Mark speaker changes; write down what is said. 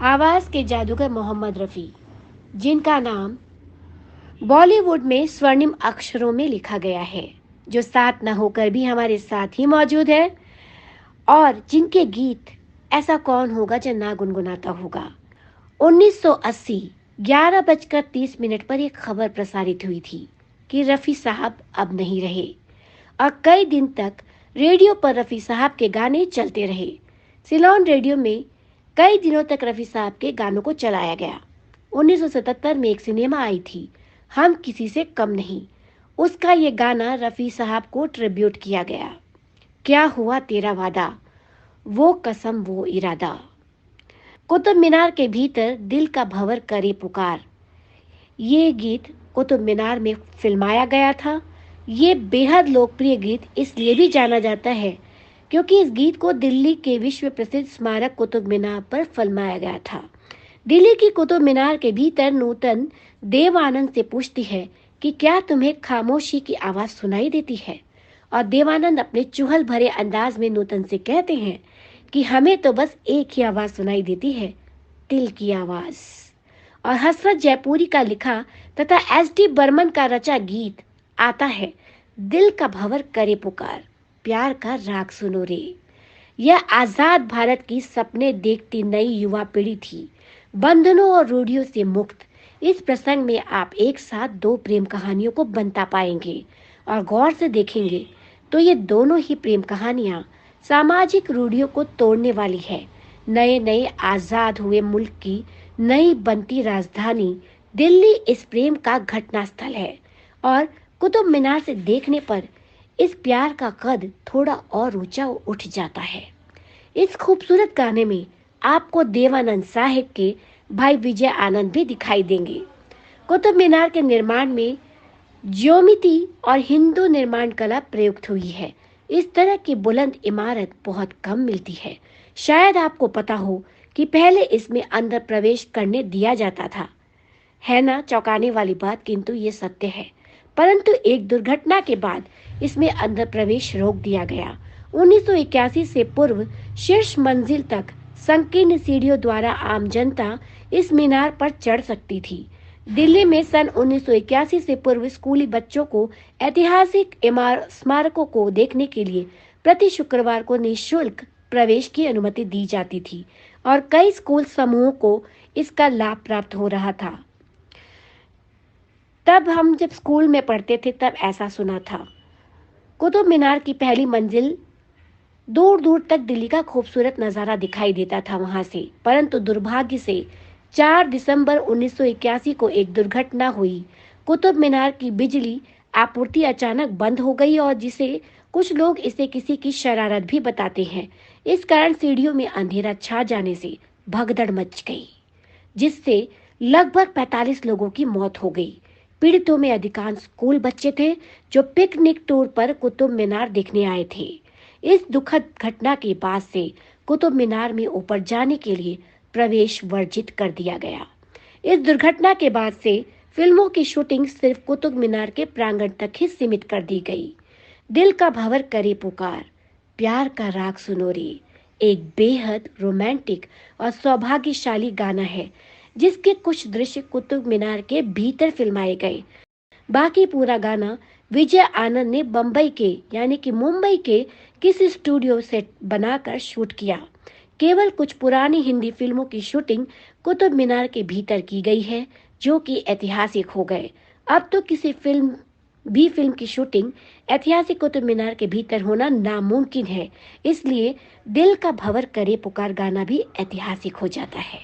Speaker 1: आवाज के जादूगर मोहम्मद रफ़ी, जिनका नाम बॉलीवुड में स्वर्णिम अक्षरों में लिखा गया है, जो साथ न होकर भी हमारे साथ ही मौजूद है, और जिनके गीत ऐसा कौन होगा जो ना गुनगुनाता होगा। 1980 11:30 पर एक खबर प्रसारित हुई थी कि रफ़ी साहब अब नहीं रहे, और कई दिन तक रेडियो पर रफ़ी साहब के गाने चलते रहे। सिलोन रेडियो में कई दिनों तक रफ़ी साहब के गानों को चलाया गया। 1977 में एक सिनेमा आई थी, हम किसी से कम नहीं। उसका ये गाना रफ़ी साहब को ट्रिब्यूट किया गया। क्या हुआ तेरा वादा, वो कसम वो इरादा। कुतुब मीनार के भीतर दिल का भंवर करे पुकार, ये गीत कुतुब मीनार में फिल्माया गया था। ये बेहद लोकप्रिय गीत इसलिए भी जाना जाता है क्योंकि इस गीत को दिल्ली के विश्व प्रसिद्ध स्मारक कुतुब मीनार पर फिल्माया गया था। दिल्ली की कुतुब मीनार के भीतर नूतन देव आनंद से पूछती है कि क्या तुम्हें खामोशी की आवाज सुनाई देती है, और देवानंद अपने चुहल भरे अंदाज में नूतन से कहते हैं कि हमें तो बस एक ही आवाज सुनाई देती है, दिल की आवाज। और हसरत जयपुरी का लिखा तथा एस.डी. बर्मन का रचा गीत आता है, दिल का भंवर करे पुकार, प्यार का राग सुनो रे। यह आजाद भारत की सपने देखती नई युवा पीढ़ी थी, बंधनों और रूढ़ियों से मुक्त। इस प्रसंग में आप एक साथ दो प्रेम कहानियों को बनता पाएंगे, और गौर से देखेंगे तो ये दोनों ही प्रेम कहानियां सामाजिक रूढ़ियों को तोड़ने वाली है। नए नए आजाद हुए मुल्क की नई बनती राजधानी दिल्ली इस प्रेम का घटना स्थल है, और कुतुब मीनार से देखने पर इस प्यार का कद थोड़ा और ऊंचा उठ जाता है। इस खूबसूरत गाने में आपको देवानंद साहिब के भाई विजय आनंद भी दिखाई देंगे। कुतुब मीनार के निर्माण में ज्योमिति और हिंदू निर्माण कला प्रयुक्त हुई है। इस तरह की बुलंद इमारत बहुत कम मिलती है। शायद आपको पता हो कि पहले इसमें अंदर प्रवेश करने दिया जाता था, है ना, चौंकाने वाली बात, किंतु ये सत्य है। परंतु एक दुर्घटना के बाद इसमें अंदर प्रवेश रोक दिया गया। 1981 से पूर्व शीर्ष मंजिल तक संकीर्ण सीढ़ियों द्वारा आम जनता इस मीनार पर चढ़ सकती थी। दिल्ली में सन 1981 से पूर्व स्कूली बच्चों को ऐतिहासिक स्मारकों को देखने के लिए प्रति शुक्रवार को निःशुल्क प्रवेश की अनुमति दी जाती थी, और कई स्कूल समूहों को इसका लाभ प्राप्त हो रहा था। तब हम जब स्कूल में पढ़ते थे तब ऐसा सुना था। कुतुब मीनार की पहली मंजिल दूर दूर तक दिल्ली का खूबसूरत नजारा दिखाई देता था वहां से, परंतु दुर्भाग्य से 4 दिसंबर 1981 को एक दुर्घटना हुई। कुतुब मीनार की बिजली आपूर्ति अचानक बंद हो गई, और जिसे कुछ लोग इसे किसी की शरारत भी बताते हैं। इस कारण सीढ़ियों में अंधेरा छा जाने से भगदड़ मच गई, जिससे लगभग 45 लोगों की मौत हो गई। पीड़ितों में अधिकांश स्कूल बच्चे थे जो पिकनिक टूर पर कुतुब मीनार देखने आए थे। इस दुखद घटना के बाद से कुतुब मीनार में ऊपर जाने के लिए प्रवेश वर्जित कर दिया गया। इस दुर्घटना के बाद से फिल्मों की शूटिंग सिर्फ कुतुब मीनार के प्रांगण तक ही सीमित कर दी गई। दिल का भंवर करे पुकार, प्यार का राग सुनो रे एक बेहद रोमांटिक और सौभाग्यशाली गाना है, जिसके कुछ दृश्य कुतुब मीनार के भीतर फिल्माए गए। बाकी पूरा गाना विजय आनंद ने बम्बई के यानी कि मुंबई के किसी स्टूडियो से बनाकर शूट किया। केवल कुछ पुरानी हिंदी फिल्मों की शूटिंग कुतुब मीनार के भीतर की गई है, जो कि ऐतिहासिक हो गए। अब तो किसी फिल्म की शूटिंग ऐतिहासिक कुतुब मीनार के भीतर होना नामुमकिन है, इसलिए दिल का भंवर करे पुकार गाना भी ऐतिहासिक हो जाता है।